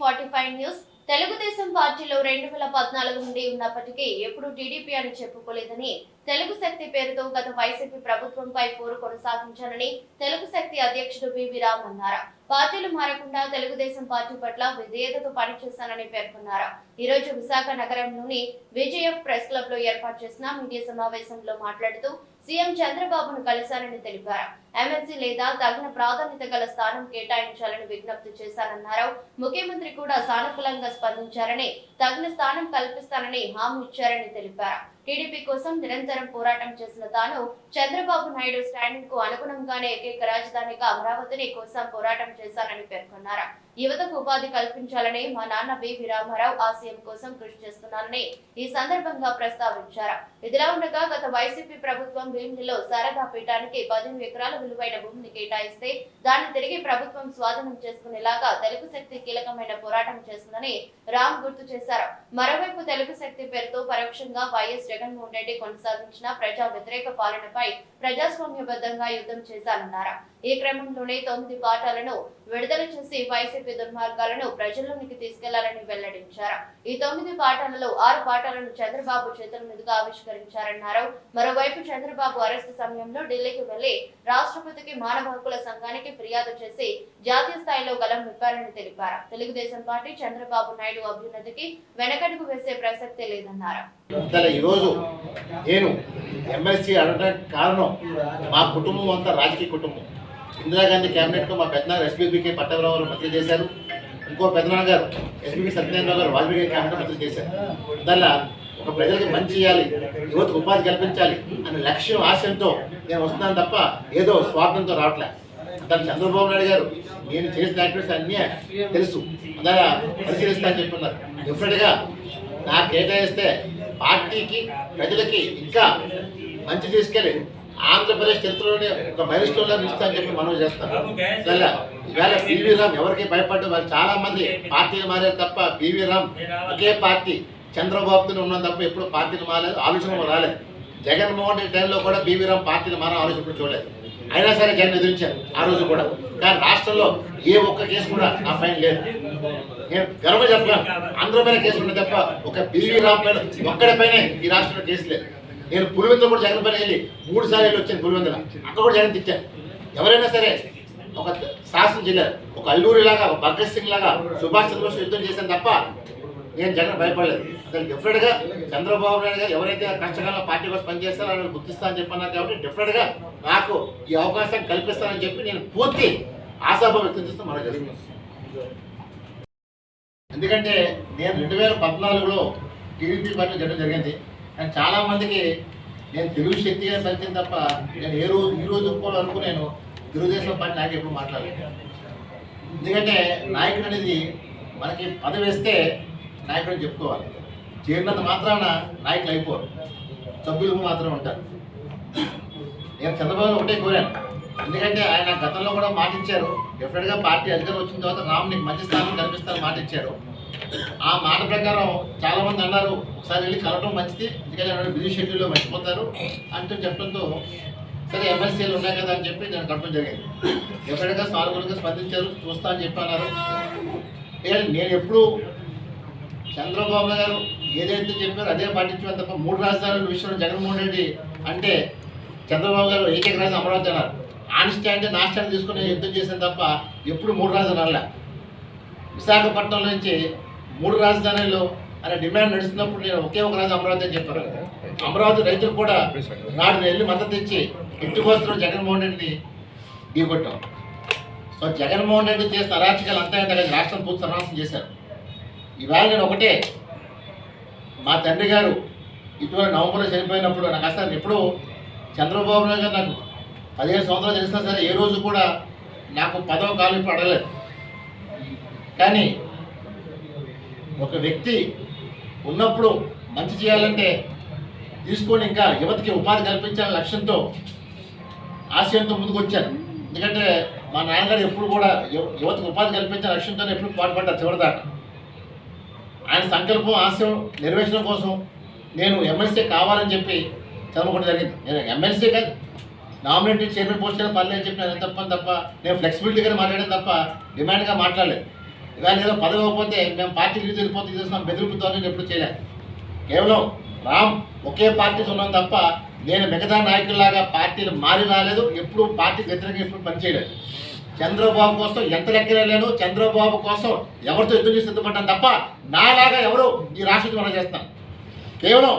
45 news. Telugu Desam పార్టీలో 2014 నుండి ఉన్నప్పటికీ ఎప్పుడు టీడీపీ అని చెప్పుకోలేదని, తెలుగు శక్తి పేరుతో గత వైసీపీ ప్రభుత్వంపై పోరు కొనసాగించాలని తెలుగు శక్తి అధ్యక్షుడు బివి రామ్ అన్నారు. పార్టీలు మారకుండా తెలుగుదేశం పార్టీ పట్ల విధేయతతో పనిచేస్తానని పేర్కొన్నారు. ఈ రోజు విశాఖ నగరంలోని విజయఫ్ ప్రెస్ క్లబ్ లో ఏర్పాటు చేసిన మీడియా సమావేశంలో మాట్లాడుతూ సీఎం చంద్రబాబును కలిశారని తెలిపారు. ఎమ్మెల్సీ లేదా తగిన ప్రాధాన్యత గల స్థానం కేటాయించాలని విజ్ఞప్తి చేశారన్నారు. ముఖ్యమంత్రి కూడా సానుకూలంగా స్పందించారని, తగిన స్థానం కల్పిస్తానని హామీ ఇచ్చారని తెలిపారు. టీడీపీ కోసం నిరంతరం పోరాటం చేసిన తాను చంద్రబాబు నాయుడు స్టాండింగ్ కు అనుగుణంగానే ఏకైక రాజధానిగా అమరావతిని కోసం పోరాటం చేశారని పేర్కొన్నారు. యువతకు ఉపాధి కల్పించాలని మా నాన్న బివి రామారావు ఆశయం కోసం కృషి చేస్తున్నారని ఈ సందర్భంగా ప్రస్తావించారు. ఇదిలా ఉండగా గత వైసీపీ ప్రభుత్వం భీమిలిలో శారదా పీఠానికి 18 ఎకరాల విలువైన భూమిని కేటాయిస్తే దాన్ని తిరిగి ప్రభుత్వం స్వాధీనం చేసుకునేలాగా తెలుగు శక్తి కీలకమైన పోరాటం చేస్తుందని రామ్ గుర్తు చేశారు. మరోవైపు తెలుగు శక్తి పేరుతో పరోక్షంగా వైఎస్ జగన్మోహన్ రెడ్డి కొనసాగించిన ప్రజా వ్యతిరేక పాలనపై ప్రజాస్వామ్యబద్ధంగా యుద్ధం చేశారన్నారు. ఈ క్రమంలోనే 9 పాఠాలను విడుదల చేసి వైసీపీ దుర్మార్గాలను ప్రజల్లోనికి తీసుకెళ్లాలని వెల్లడించారు. ఈ 9 పాఠాలలో 6 పాఠాలను చంద్రబాబు చేతుల మీదుగా ఆవిష్కరించారన్నారు. మరోవైపు చంద్రబాబు అరెస్టు సమయంలో ఢిల్లీకి వెళ్లి రాష్ట్రపతికి మానవ హక్కుల సంఘానికి ఫిర్యాదు చేసి జాతీయ స్థాయిలో గలం విప్పారని తెలిపారు. తెలుగుదేశం పార్టీ చంద్రబాబు నాయుడు అభ్యున్నతికి వెనకడుగు వేసే ప్రసక్తే లేదన్నారు. ఈరోజు నేను ఎమ్మెల్సీ అడగడానికి కారణం మా కుటుంబం అంతా రాజకీయ కుటుంబం. ఇందిరాగాంధీ క్యాబినెట్ లో మా పెద్దనాన్న ఎస్బీబీకి పట్టభద్రరావు మంత్రి చేశారు. ఇంకో పెద్దనాన్న గారు ఎస్బీబీ సత్యనారాయణ గారు వాల్మీకి క్యాబినెట్ మంత్రి చేశారు. దానిలో ఒక ప్రజలకు మంచి చేయాలి, యువతకు ఉపాధి కల్పించాలి అనే లక్ష్యం ఆశయంతో నేను వస్తున్నాను తప్ప ఏదో స్వార్థంతో రావట్లే. దాని చంద్రబాబు నాయుడు గారు నేను చేసిన యాక్టివిటీస్ అన్నీ తెలుసు, అలా పరిశీలిస్తా అని చెప్తున్నారు. డెఫినెట్గా నాకు కేటాయిస్తే పార్టీకి ప్రజలకి ఇంకా మంచి తీసుకెళ్ళి ఆంధ్రప్రదేశ్ చరిత్రలోనే ఒక మైల్ స్టోన్ లా నిలుస్తా అని చెప్పి మనం చేస్తాం. ఈవేళ బివి రామ్ ఎవరికి భయపడ్డా వాళ్ళు చాలా మంది పార్టీలు మారారు తప్ప బివి రామ్ ఒకే పార్టీ చంద్రబాబుతో ఉన్నాం తప్ప ఎప్పుడు పార్టీలు మారలేదు, ఆలోచన రాలేదు. జగన్మోహన్ రెడ్డి టైంలో కూడా బివి రామ్ పార్టీలు మారే ఆలోచన కూడా చూడలేదు. అయినా సరే జగన్ ఎదిరించారు ఆ రోజు కూడా. కానీ రాష్ట్రంలో ఏ ఒక్క కేసు కూడా నా పైన లేదు. నేను గర్వంగా చెప్పాను, అందరి పైన కేసు ఉంది తప్ప ఒక బివి రామ్ పైన ఒక్కడిపైనే ఈ రాష్ట్రంలో కేసు లేదు. నేను పులివెందులు కూడా జగన్ పైన వెళ్ళి 3 సార్లు వెళ్ళి వచ్చాను. పులివెందుల అక్కడ కూడా జగన్ తిట్టాను. ఎవరైనా సరే ఒక శాసనం జిల్లా ఒక అల్లూరి లాగా, ఒక భగత్ సింగ్ లాగా, సుభాష్ చంద్రబోస్ యుద్ధం చేశాను తప్ప నేను జగన్ భయపడలేదు. అసలు డెఫినెట్గా చంద్రబాబు నాయుడు గారు ఎవరైతే కష్టకాలంలో పార్టీ కోసం పనిచేస్తారో వాళ్ళని గుర్తిస్తానని చెప్పన్నారు. కాబట్టి డెఫినెట్గా నాకు ఈ అవకాశం కల్పిస్తానని చెప్పి నేను పూర్తి ఆశాభావం వ్యక్తం చేస్తూ మనం చేస్తున్నాను. ఎందుకంటే నేను 2014లో టీడీపీ పార్టీ చేయడం జరిగింది. కానీ చాలామందికి నేను తెలుగు శక్తిగా పరిచయం తప్ప నేను ఈ రోజు వరకు నేను తెలుగుదేశం పార్టీ నాయకుడు ఎప్పుడు మాట్లాడలేదు. ఎందుకంటే నాయకుడు అనేది మనకి పదవి వేస్తే నాయకుడు చెప్పుకోవాలి. చేరినంత మాత్రాన నాయకులు అయిపోరు, సభ్యులు మాత్రం ఉంటారు. నేను చంద్రబాబు ఒకటే కోరాను, ఎందుకంటే ఆయన గతంలో కూడా మాట ఇచ్చారు. డెఫినెట్గా పార్టీ అధికారం వచ్చిన తర్వాత రామ్ నీకు మంచి స్థానం కల్పిస్తారని మాట ఇచ్చారు. ఆ మాట ప్రకారం చాలామంది అన్నారు ఒకసారి వెళ్ళి కలవడం మంచిది, ఎందుకంటే బిజీ షెడ్యూల్లో మర్చిపోతారు అంటూ చెప్పడంతో సరే ఎమ్మెల్సీలు ఉన్నాయి కదా అని చెప్పి నేను కలపడం జరిగింది. డెఫినెట్గా సానుకూలంగా స్పందించారు, చూస్తా అని చెప్పి అన్నారు. నేను ఎప్పుడు చంద్రబాబు గారు ఏదైతే చెప్పారో అదే పాటించారు తప్ప 3 రాజధానుల విషయంలో జగన్మోహన్ రెడ్డి అంటే చంద్రబాబు గారు ఏకైక రాజధాని అమరావతి అన్నారు. ఆన్ స్టాండ్ నా స్టాండ్ తీసుకుని యుద్ధం చేశాను తప్ప ఎప్పుడు 3 రాజధానుల విశాఖపట్నం నుంచి 3 రాజధానులు అనే డిమాండ్ నడుస్తున్నప్పుడు నేను ఒకే ఒక రాజు అమరావతి అని చెప్పారు. అమరావతి రైతులు కూడా నాడు వెళ్ళి మద్దతు ఇచ్చి ఎట్టుకోస్తున్న జగన్మోహన్ రెడ్డిని ఢీకొట్టాం. సో జగన్మోహన్ రెడ్డి చేసిన అరాచకాలు అంతా రాష్ట్రం పూర్తి సర్వనాశనం చేశారు. ఇవాళ నేను ఒకటే, మా తండ్రి గారు ఇటీవల నవంబర్లో చనిపోయినప్పుడు నాకు అసలు ఎప్పుడూ చంద్రబాబు నాయుడు గారు నాకు 15 సంవత్సరాలు తెలిసినా సరే ఏ రోజు కూడా నాకు పదవి కాలం ఇప్పుడు అడగలేదు. కానీ ఒక వ్యక్తి ఉన్నప్పుడు మంచి చేయాలంటే తీసుకొని ఇంకా యువతకి ఉపాధి కల్పించాలనే లక్ష్యంతో ఆశయంతో ముందుకు వచ్చాను. ఎందుకంటే మా నాన్నగారు ఎప్పుడు కూడా యువతకు ఉపాధి కల్పించే లక్ష్యంతో ఎప్పుడు పాటుపడ్డారు చివరిదాకా. ఆయన సంకల్పం ఆశయం నెరవేర్చడం కోసం నేను ఎమ్మెల్సీ కావాలని చెప్పి చదువుకోవడం జరిగింది. నేను ఎమ్మెల్సీ కాదు, నామినేటెడ్ చైర్మన్ పోస్ట్ అయినా పర్లేదు అని చెప్పి నేను తప్పని తప్ప నేను ఫ్లెక్సిబిలిటీగానే మాట్లాడాను తప్ప డిమాండ్గా మాట్లాడలేదు. ఇవాళ ఏదో పదవి ఇవ్వకపోతే మేము పార్టీ లీజ్ వెళ్ళిపోతే చేస్తున్నాం బెదిరింపుతో నేను ఎప్పుడు చేయలేదు. కేవలం రామ్ ఒకే పార్టీతో ఉన్నాం తప్ప నేను మిగతా నాయకుల్లాగా పార్టీలు మారి రాలేదు, ఎప్పుడు పార్టీకి వ్యతిరేకంగా ఎప్పుడు పనిచేయలేదు. చంద్రబాబు కోసం ఎంత లెక్కలేను, చంద్రబాబు కోసం ఎవరితో యుద్ధం చేసి సిద్ధపడ్డాను తప్ప నాలాగా ఎవరు ఈ రాష్ట్రం మనం చేస్తాను. కేవలం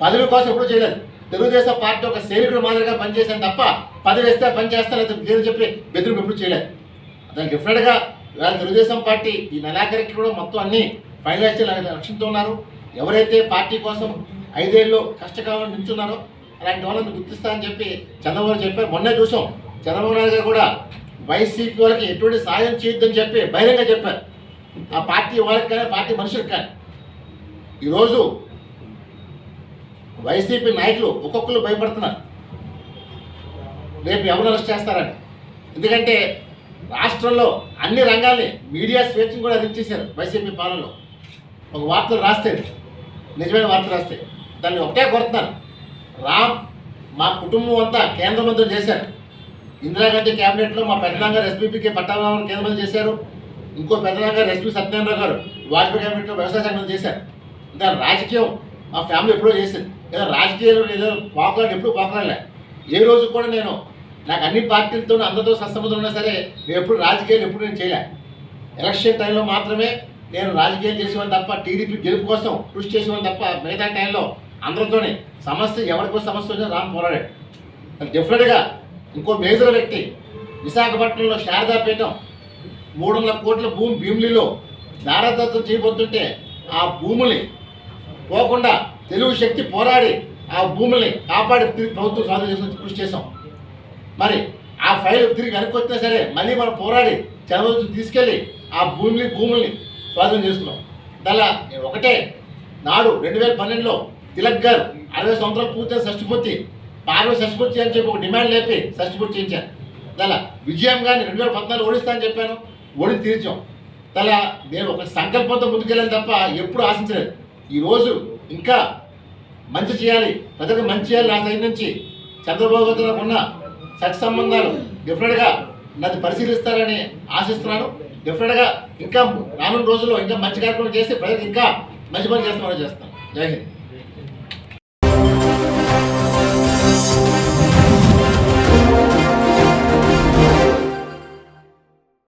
పదవి కోసం ఎప్పుడు చేయలేదు. తెలుగుదేశం పార్టీ ఒక సైనికుడు మాదిరిగా పనిచేశాను తప్ప పదవి వేస్తే పని చేస్తాను లేదా పేరు చెప్పి బెదిరింపు ఎప్పుడు చేయలేదు. దానికి డిఫరెంట్గా ఇవాళ తెలుగుదేశం పార్టీ ఈ నెలాఖరికి కూడా మొత్తం అన్ని ఫైనలైజ్ లక్ష్యంతో ఉన్నారు. ఎవరైతే పార్టీ కోసం 5 ఏళ్ళు కష్టకాలం నిల్చున్నారో అలాంటి వాళ్ళని గుర్తిస్తా అని చెప్పి చంద్రబాబు చెప్పారు. మొన్నే చూసాం చంద్రబాబు నాయుడు గారు కూడా వైసీపీ వాళ్ళకి ఎటువంటి సాయం చేయొద్దని చెప్పి బహిరంగ చెప్పారు. ఆ పార్టీ వాళ్ళకి కానీ పార్టీ మనుషులకు కానీ ఈరోజు వైసీపీ నాయకులు ఒక్కొక్కరు భయపడుతున్నారు రేపు ఎవరు అరెస్ట్ చేస్తారని. ఎందుకంటే రాష్ట్రంలో అన్ని రంగాల్ని మీడియా స్వేచ్ఛను కూడా అదించేశారు వైసీపీ పాలనలో. ఒక వార్తలు రాస్తే నిజమైన వార్తలు రాస్తే దాన్ని ఒకటే కోరుతున్నాను, రామ్ మా కుటుంబం అంతా కేంద్ర మంత్రులు చేశారు. ఇందిరాగాంధీ క్యాబినెట్లో మా పెద్దనాన్నగారు ఎస్పీపీకి పట్టాభి కేంద్ర మంత్రి చేశారు. ఇంకో పెద్దనాన్నగారు ఎస్పీ సత్యనారాయణ గారు వాజ్పేయి క్యాబినెట్లో వ్యవసాయ శాఖ మంత్రి చేశారు. ఇంకా రాజకీయం మా ఫ్యామిలీ ఎప్పుడో చేసింది. ఏదో రాజకీయాలు ఏదో పాకులాడు ఎప్పుడు పాకులాడలే. ఏ రోజు కూడా నేను నాకు అన్ని పార్టీలతో అందరితో సత్సంబంధం ఉన్నా సరే నేను ఎప్పుడు రాజకీయాలు ఎప్పుడు నేను చేయలే. ఎలక్షన్ టైంలో మాత్రమే నేను రాజకీయం చేసేవాడిని తప్ప టీడీపీ గెలుపు కోసం కృషి చేసేవాడిని తప్ప మిగతా టైంలో అందరితోనే సమస్య ఎవరికో సమస్య వచ్చినా రామ్ పోరాడాడు. డెఫినెట్గా ఇంకో మేజర్ వ్యక్తి విశాఖపట్నంలో శారదాపీఠం 300 కోట్ల భూమి భీమిలిలో దారాదత్తం చేయబోతుంటే ఆ భూముల్ని పోకుండా తెలుగు శక్తి పోరాడి ఆ భూముల్ని కాపాడి తిరిగి ప్రభుత్వం స్వాధీనం చేసుకుని కృషి చేసాం. మరి ఆ ఫైల్ తిరిగి వెనక్కి వచ్చినా సరే మళ్ళీ మనం పోరాడి చంద్రబాబు తీసుకెళ్ళి ఆ భూముల్ని స్వాధీనం చేసుకున్నాం. దానిలో ఒకటే నాడు 2012లో తిలక్ గారు 60 సంవత్సరాలు పూర్తి షష్టిపూర్తి పార్వతి షష్టిపూర్తి అని చెప్పి ఒక డిమాండ్ లేపి షష్టిపూర్తి చేయించాను. దానిలో విజయం కానీ 2014 ఓడిస్తా అని చెప్పాను, ఓడి తీర్చాం. దానిలో నేను ఒక సంకల్పంతో ముందుకెళ్ళాను తప్ప ఎప్పుడు ఆశించలేదు. ఈరోజు ఇంకా మంచి చేయాలి, ప్రజలకు మంచి చేయాలి. నా సైడ్ నుంచి చంద్రబాబు గారితో ఉన్న సత్సంబంధాలు డెఫినెట్గా నన్ను పరిశీలిస్తారని ఆశిస్తున్నాను. డెఫినెట్గా ఇంకా రానున్న రోజుల్లో ఇంకా మంచి కార్యక్రమం చేసి ప్రజలకు ఇంకా మంచి పని చేస్తామని చేస్తాను. జై హింద్.